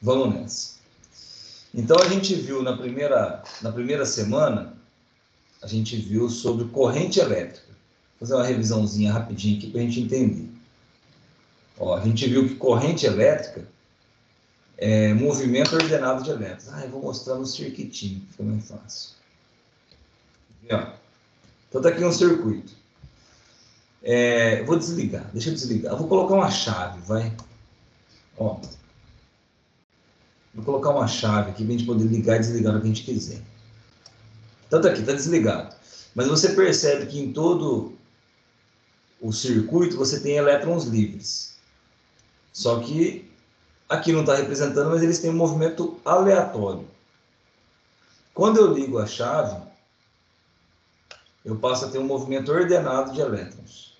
Vamos nessa. Então, a gente viu na primeira semana, a gente viu sobre corrente elétrica. Vou fazer uma revisãozinha rapidinho aqui para a gente entender. Ó, a gente viu que corrente elétrica é movimento ordenado de elétrons. Eu vou mostrar no circuitinho, fica mais fácil. Ó. Então, tá aqui um circuito. Vou desligar, deixa eu desligar. Eu vou colocar uma chave, vai. Ó. Vou colocar uma chave aqui para a gente poder ligar e desligar o que a gente quiser. Então, tá aqui, tá desligado. Mas você percebe que em todo o circuito você tem elétrons livres. Só que aqui não está representando, mas eles têm um movimento aleatório. Quando eu ligo a chave, eu passo a ter um movimento ordenado de elétrons.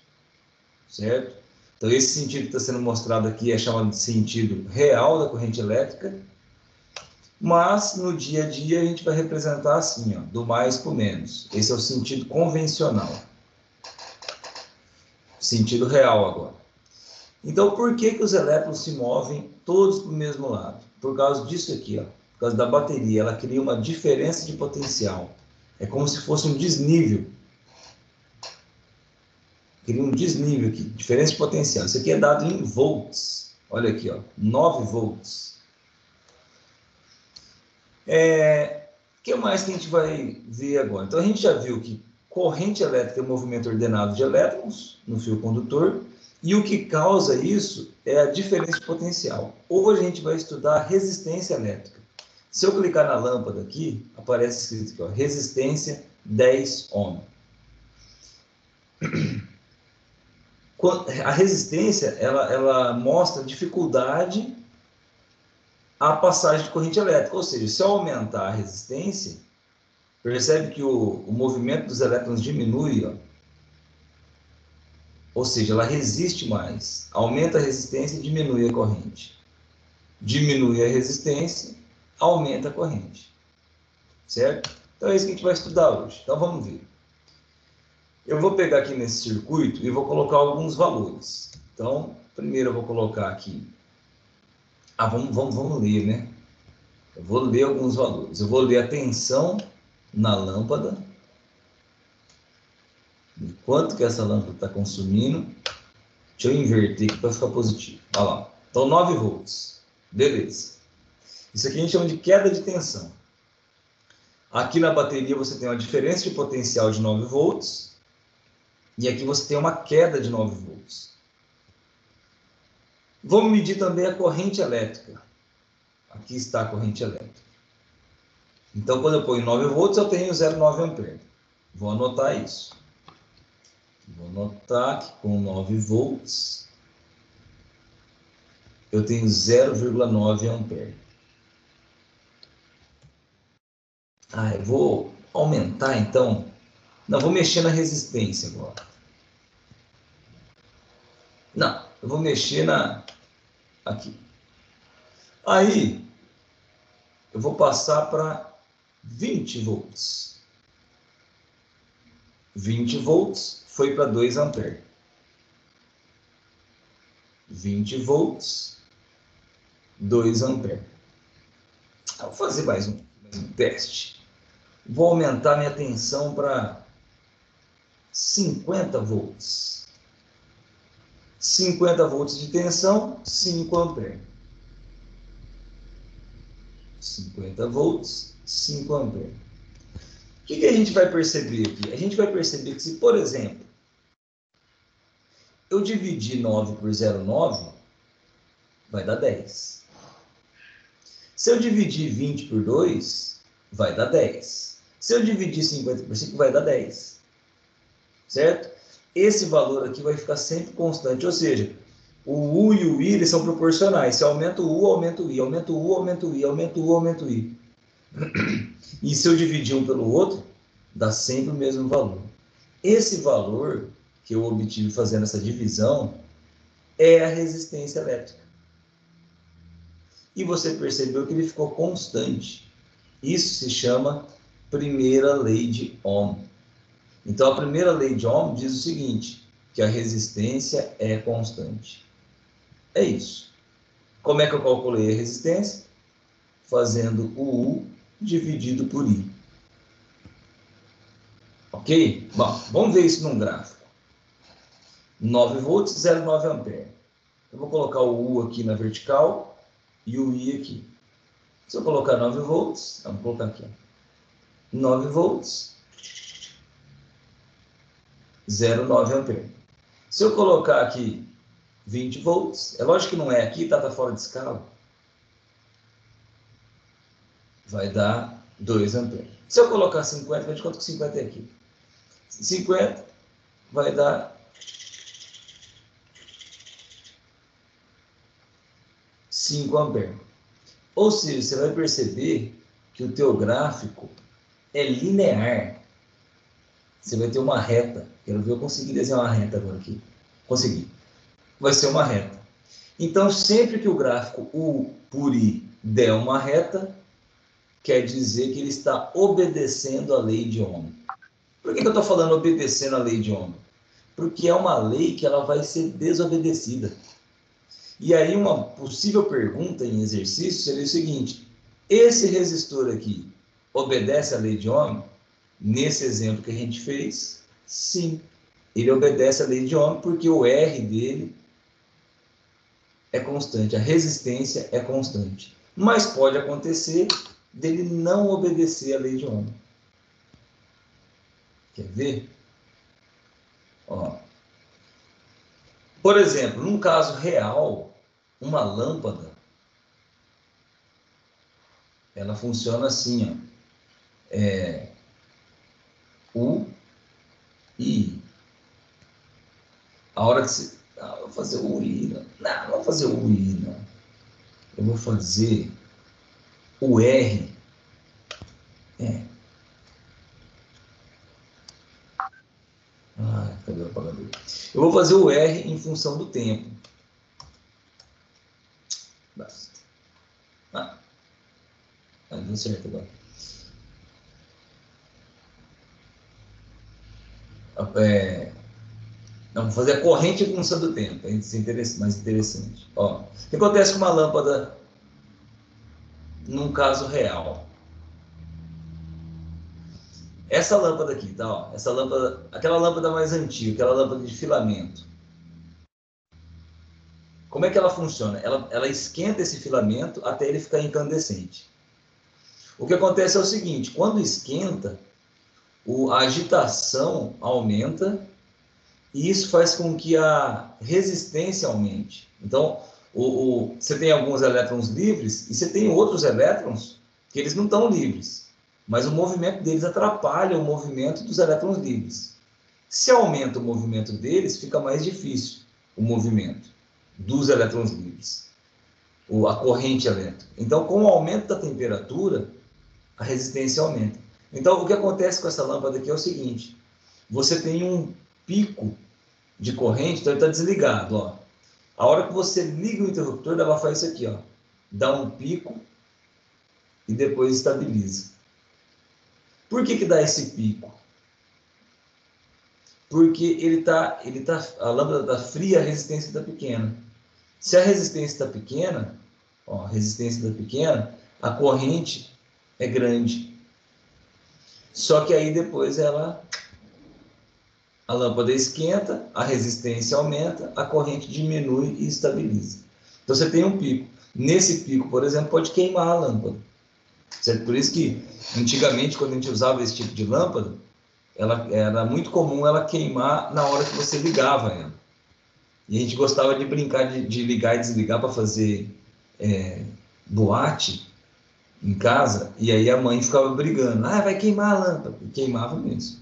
Certo? Então, esse sentido que está sendo mostrado aqui é chamado de sentido real da corrente elétrica. Mas, no dia a dia, a gente vai representar assim, ó, do mais para o menos. Esse é o sentido convencional. Sentido real agora. Então, por que os elétrons se movem todos para o mesmo lado? Por causa disso aqui, ó, por causa da bateria. Ela cria uma diferença de potencial. É como se fosse um desnível. Cria um desnível aqui, diferença de potencial. Isso aqui é dado em volts. Olha aqui, ó, 9 volts. O que mais que a gente vai ver agora? Então, a gente já viu que corrente elétrica é o movimento ordenado de elétrons no fio condutor, e o que causa isso é a diferença de potencial. Hoje a gente vai estudar resistência elétrica. Se eu clicar na lâmpada aqui, aparece escrito aqui, ó, resistência 10 ohm. A resistência, ela mostra dificuldade à passagem de corrente elétrica, ou seja, se eu aumentar a resistência, percebe que o movimento dos elétrons diminui, ó. Ou seja, ela resiste mais. Aumenta a resistência e diminui a corrente. Diminui a resistência, aumenta a corrente. Certo? Então é isso que a gente vai estudar hoje. Então vamos ver. Eu vou pegar aqui nesse circuito e vou colocar alguns valores. Então, primeiro eu vou colocar aqui. Vamos ler, né? Eu vou ler alguns valores. Eu vou ler a tensão na lâmpada. Quanto que essa lâmpada está consumindo. Deixa eu inverter aqui para ficar positivo. Olha lá. Então, 9 volts. Beleza. Isso aqui a gente chama de queda de tensão. Aqui na bateria você tem uma diferença de potencial de 9 volts. E aqui você tem uma queda de 9 volts. Vamos medir também a corrente elétrica. Aqui está a corrente elétrica. Então, quando eu ponho 9 volts, eu tenho 0,9 ampere. Vou anotar isso. Vou anotar que com 9 volts, eu tenho 0,9 ampere. Eu vou aumentar, então. Não, vou mexer na resistência agora. Não, eu vou mexer aqui. Aí, eu vou passar para 20 volts. 20 volts foi para 2 amperes. 20 volts, 2 amperes. Vou fazer mais um teste. Vou aumentar minha tensão para 50 volts. 50 volts de tensão, 5 amperes. 50 volts, 5 amperes. O que a gente vai perceber aqui? A gente vai perceber que se, por exemplo, eu dividir 9 por 0,9, vai dar 10. Se eu dividir 20 por 2, vai dar 10. Se eu dividir 50 por 5, vai dar 10. Certo? Esse valor aqui vai ficar sempre constante, ou seja, o U e o I eles são proporcionais. Se aumenta o U, aumenta o I, aumenta o U, aumenta o I, aumenta o U, aumenta o I. E se eu dividir um pelo outro, dá sempre o mesmo valor. Esse valor que eu obtive fazendo essa divisão é a resistência elétrica. E você percebeu que ele ficou constante. Isso se chama primeira lei de Ohm. Então, a primeira lei de Ohm diz o seguinte, que a resistência é constante. É isso. Como é que eu calculei a resistência? fazendo o U dividido por I. Ok? Bom, vamos ver isso num gráfico. 9 volts, 0,9 ampere. Eu vou colocar o U aqui na vertical e o I aqui. Se eu colocar 9 volts, vamos colocar aqui, 9 volts, 0,9 ampere. Se eu colocar aqui 20 volts, é lógico que não é aqui, tá fora de escala, vai dar 2 amperes. Se eu colocar 50, veja quanto que 50 é aqui. 50 vai dar 5 amperes. Ou seja, você vai perceber que o teu gráfico é linear. Você vai ter uma reta. Quero ver eu conseguir desenhar uma reta agora aqui. Consegui. Vai ser uma reta. Então, sempre que o gráfico U por I der uma reta, quer dizer que ele está obedecendo a lei de Ohm. Por que eu estou falando obedecendo a lei de Ohm? Porque é uma lei que ela vai ser desobedecida. E aí uma possível pergunta em exercício seria o seguinte: esse resistor aqui obedece a lei de Ohm? Nesse exemplo que a gente fez, sim. Ele obedece a lei de Ohm porque o R dele é constante, a resistência é constante. Mas pode acontecer dele não obedecer a lei de Ohm. Quer ver? Ó. Por exemplo, num caso real, uma lâmpada, ela funciona assim, ó. U e I. A hora que você... Ah, eu vou fazer o I, não. Não vou fazer o I, não. Eu vou fazer o R. Ah, cadê o apagador? Eu vou fazer o R em função do tempo. Basta. Deu certo agora. Não, vou fazer a corrente em função do tempo. Isso é mais interessante. Ó, o que acontece com uma lâmpada num caso real? Essa lâmpada aqui, tá? Ó, essa lâmpada, aquela lâmpada mais antiga, aquela lâmpada de filamento. Como é que ela funciona? Ela esquenta esse filamento até ele ficar incandescente. O que acontece é o seguinte: quando esquenta, a agitação aumenta e isso faz com que a resistência aumente. Então, você tem alguns elétrons livres e você tem outros elétrons que eles não estão livres, mas o movimento deles atrapalha o movimento dos elétrons livres. Se aumenta o movimento deles, fica mais difícil o movimento dos elétrons livres, a corrente elétrica. Então, com o aumento da temperatura, a resistência aumenta. Então, o que acontece com essa lâmpada aqui é o seguinte: você tem um pico de corrente, então ele está desligado, ó. A hora que você liga o interruptor, ela faz isso aqui, ó. Dá um pico e depois estabiliza. Por que dá esse pico? Porque a lâmpada está fria, a resistência está pequena. Se a resistência está pequena, ó, a resistência está pequena, a corrente é grande. Só que aí depois a lâmpada esquenta, a resistência aumenta, a corrente diminui e estabiliza. Então você tem um pico. Nesse pico, por exemplo, pode queimar a lâmpada. Certo? Por isso que antigamente, quando a gente usava esse tipo de lâmpada, era muito comum ela queimar na hora que você ligava ela. E a gente gostava de brincar de ligar e desligar para fazer boate em casa, e aí a mãe ficava brigando: ah, vai queimar a lâmpada. E queimava mesmo.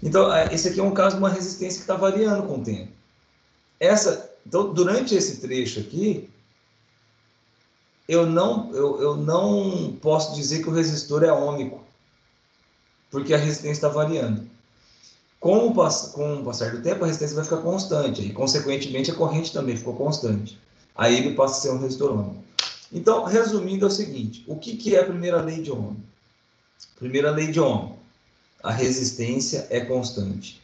Então, esse aqui é um caso de uma resistência que está variando com o tempo. Então, durante esse trecho aqui, eu não posso dizer que o resistor é ômico, porque a resistência está variando. Com o passar do tempo, a resistência vai ficar constante, e, consequentemente, a corrente também ficou constante. Aí ele passa a ser um resistor ômico. Então, resumindo, é o seguinte: o que é a primeira lei de Ohm? Primeira lei de Ohm: a resistência é constante.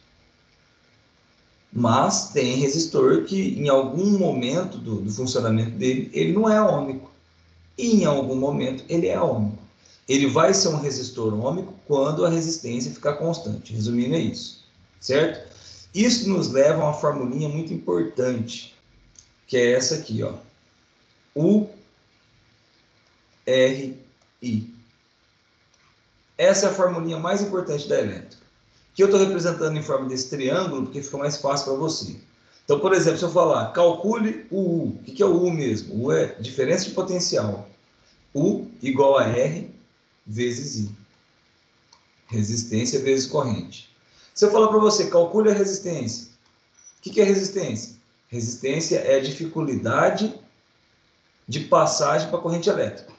Mas tem resistor que, em algum momento do funcionamento dele, ele não é ômico. e em algum momento ele é ômico. Ele vai ser um resistor ômico quando a resistência ficar constante. Resumindo, é isso, certo? Isso nos leva a uma formulinha muito importante, que é essa aqui, ó. U, R, I. Essa é a formulinha mais importante da elétrica, que eu estou representando em forma desse triângulo, porque fica mais fácil para você. Então, por exemplo, se eu falar, calcule o U. O que é o U mesmo? O U é diferença de potencial. U igual a R vezes I. Resistência vezes corrente. Se eu falar para você, calcule a resistência. O que é resistência? Resistência é a dificuldade de passagem para a corrente elétrica.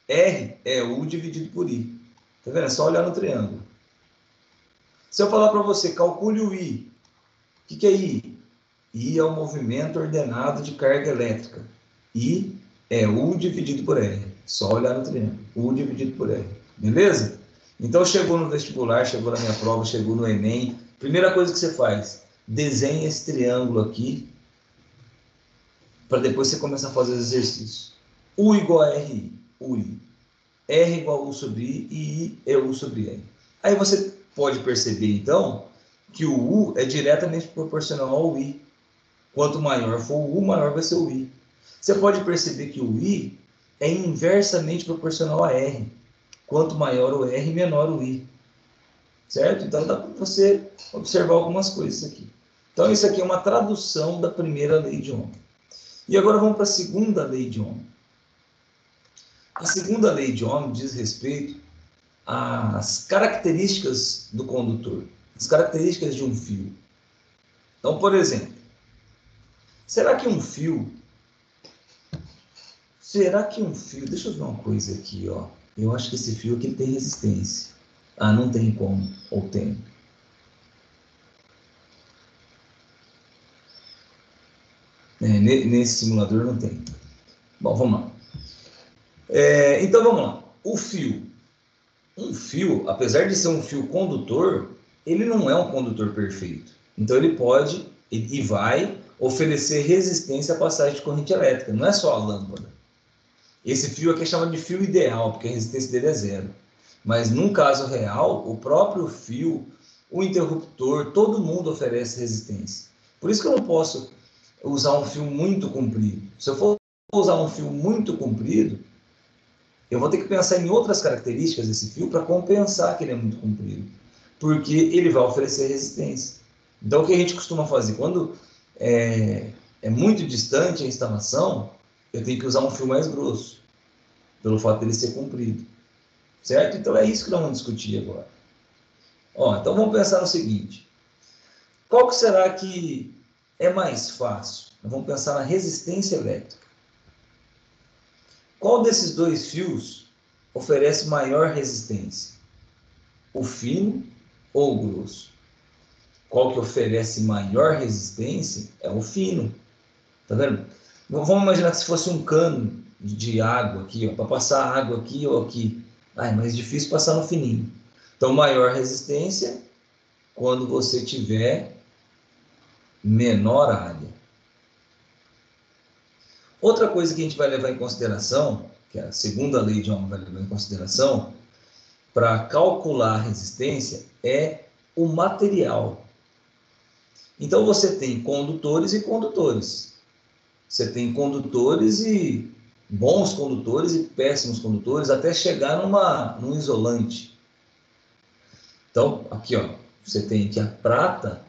R é U dividido por I. Tá vendo? É só olhar no triângulo. Se eu falar para você, calcule o I. O que é I? I é o movimento ordenado de carga elétrica. I é U dividido por R. Só olhar no triângulo. U dividido por R. Beleza? Então, chegou no vestibular, chegou na minha prova, chegou no Enem. Primeira coisa que você faz, desenha esse triângulo aqui, para depois você começar a fazer os exercícios. U igual a RI, UI. R igual a U sobre I e I é U sobre R. Aí você pode perceber, então, que o U é diretamente proporcional ao I. Quanto maior for o U, maior vai ser o I. Você pode perceber que o I é inversamente proporcional a R. Quanto maior o R, menor o I. Certo? Então dá para você observar algumas coisas aqui. Então isso aqui é uma tradução da primeira lei de Ohm. E agora vamos para a segunda lei de Ohm. A segunda lei de Ohm diz respeito às características do condutor, as características de um fio. Então, por exemplo, será que um fio, deixa eu ver uma coisa aqui, ó. Eu acho que esse fio aqui tem resistência. Ah, não tem como, ou tem. Nesse simulador não tem. Bom, vamos lá. Então vamos lá. O fio. Um fio, apesar de ser um fio condutor, ele não é um condutor perfeito. Então ele pode e vai oferecer resistência à passagem de corrente elétrica. Não é só a lâmpada. Esse fio aqui é chamado de fio ideal, porque a resistência dele é zero. Mas num caso real, o próprio fio, o interruptor, todo mundo oferece resistência. Por isso que eu não posso usar um fio muito comprido. Se eu for usar um fio muito comprido, eu vou ter que pensar em outras características desse fio para compensar que ele é muito comprido, porque ele vai oferecer resistência. Então, o que a gente costuma fazer? Quando é muito distante a instalação, eu tenho que usar um fio mais grosso, pelo fato dele ser comprido. Certo? Então, é isso que nós vamos discutir agora. Então, vamos pensar no seguinte. Qual que será que é mais fácil? Nós vamos pensar na resistência elétrica. Qual desses dois fios oferece maior resistência? O fino ou o grosso? Qual que oferece maior resistência é o fino. Tá vendo? Vamos imaginar que se fosse um cano de água aqui, para passar água aqui ou aqui. É mais difícil passar no fininho. Então, maior resistência quando você tiver menor área. Outra coisa que a gente vai levar em consideração, que a segunda lei de Ohm vai levar em consideração, para calcular a resistência, é o material. Então, você tem condutores e condutores. Você tem condutores e bons condutores e péssimos condutores, até chegar num isolante. Então, aqui, ó, você tem que a prata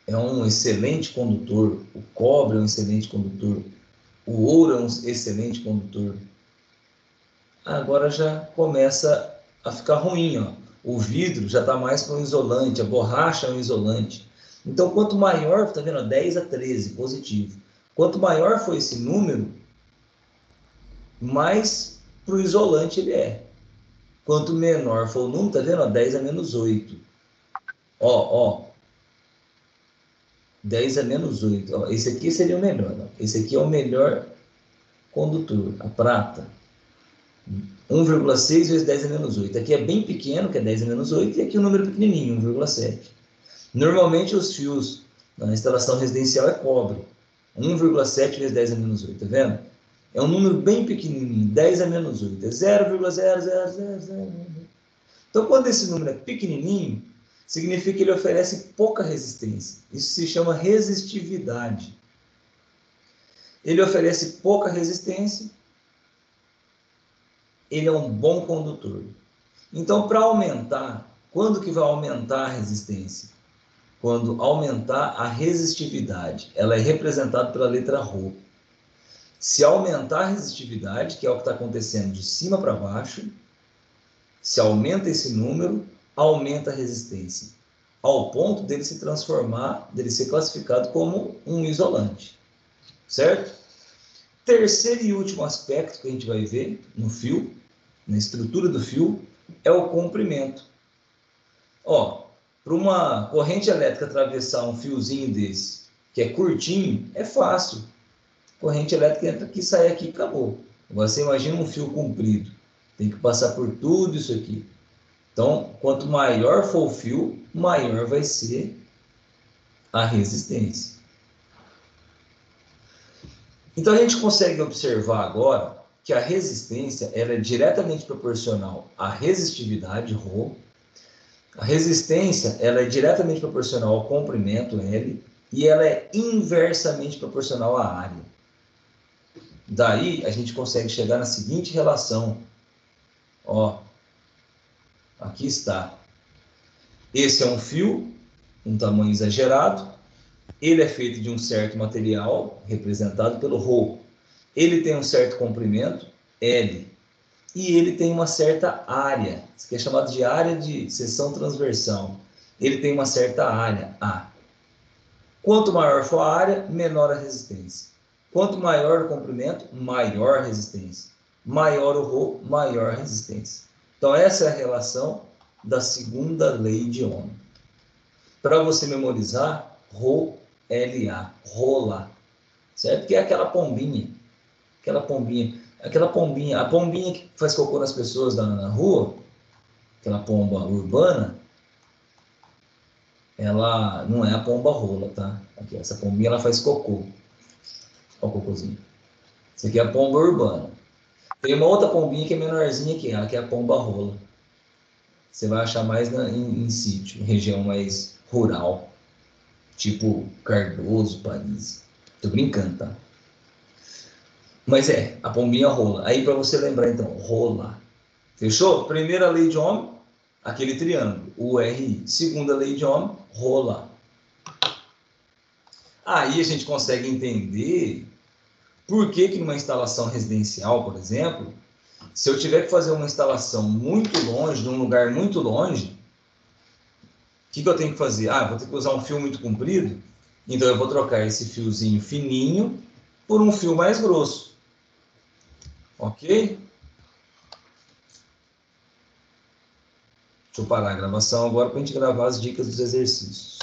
é um excelente condutor, o cobre é um excelente condutor, o ouro é um excelente condutor. Agora já começa a ficar ruim, ó. O vidro já está mais para um isolante, a borracha é um isolante. Então, quanto maior, está vendo, 10 a 13, positivo. Quanto maior for esse número, mais para o isolante ele é. Quanto menor for o número, está vendo, 10 a menos 8. 10 a menos 8. Esse aqui seria o melhor. Esse aqui é o melhor condutor, a prata. 1,6 vezes 10 a menos 8. Aqui é bem pequeno, que é 10 a menos 8, e aqui o número pequenininho, 1,7. Normalmente os fios na instalação residencial é cobre. 1,7 vezes 10 a menos 8, tá vendo? É um número bem pequenininho, 10 a menos 8, é 0,00000. Então, quando esse número é pequenininho, significa que ele oferece pouca resistência. Isso se chama resistividade. Ele oferece pouca resistência, ele é um bom condutor. Então, para aumentar, quando que vai aumentar a resistência? Quando aumentar a resistividade. Ela é representada pela letra Rho. Se aumentar a resistividade, que é o que está acontecendo de cima para baixo, se aumenta esse número, aumenta a resistência, ao ponto dele se transformar, dele ser classificado como um isolante, certo? Terceiro e último aspecto que a gente vai ver no fio, na estrutura do fio, é o comprimento. Ó, para uma corrente elétrica atravessar um fiozinho desse, que é curtinho, é fácil. Corrente elétrica entra aqui, sai aqui, acabou. Agora você imagina um fio comprido, tem que passar por tudo isso aqui. Então, quanto maior for o fio, maior vai ser a resistência. Então, a gente consegue observar agora que a resistência ela é diretamente proporcional à resistividade, Rho. A resistência ela é diretamente proporcional ao comprimento, L, e ela é inversamente proporcional à área. Daí, a gente consegue chegar na seguinte relação. Ó, aqui está. Esse é um fio, um tamanho exagerado. Ele é feito de um certo material, representado pelo Rho. Ele tem um certo comprimento, L. E ele tem uma certa área, isso que é chamado de área de seção transversal. Ele tem uma certa área, A. Quanto maior for a área, menor a resistência. Quanto maior o comprimento, maior a resistência. Maior o Rho, maior a resistência. Então, essa é a relação da segunda lei de Ohm. Para você memorizar, Rho, LA, rola, certo? Que é aquela pombinha, a pombinha que faz cocô nas pessoas na rua, aquela pomba urbana, ela não é a pomba rola, tá? Aqui, essa pombinha ela faz cocô. Olha o cocôzinho. Isso aqui é a pomba urbana. Tem uma outra pombinha que é menorzinha que ela, que é a pomba rola. Você vai achar mais em sítio, em região mais rural, tipo Cardoso, Paris. Tô brincando, tá? Mas é, a pombinha rola. Aí para você lembrar então, rola. Fechou? Primeira lei de Ohm, aquele triângulo, URI. Segunda lei de Ohm, rola. Aí a gente consegue entender por que numa instalação residencial, por exemplo, se eu tiver que fazer uma instalação muito longe, num lugar muito longe, o que eu tenho que fazer? Ah, vou ter que usar um fio muito comprido, então eu vou trocar esse fiozinho fininho por um fio mais grosso. Ok? Deixa eu parar a gravação agora para a gente gravar as dicas dos exercícios.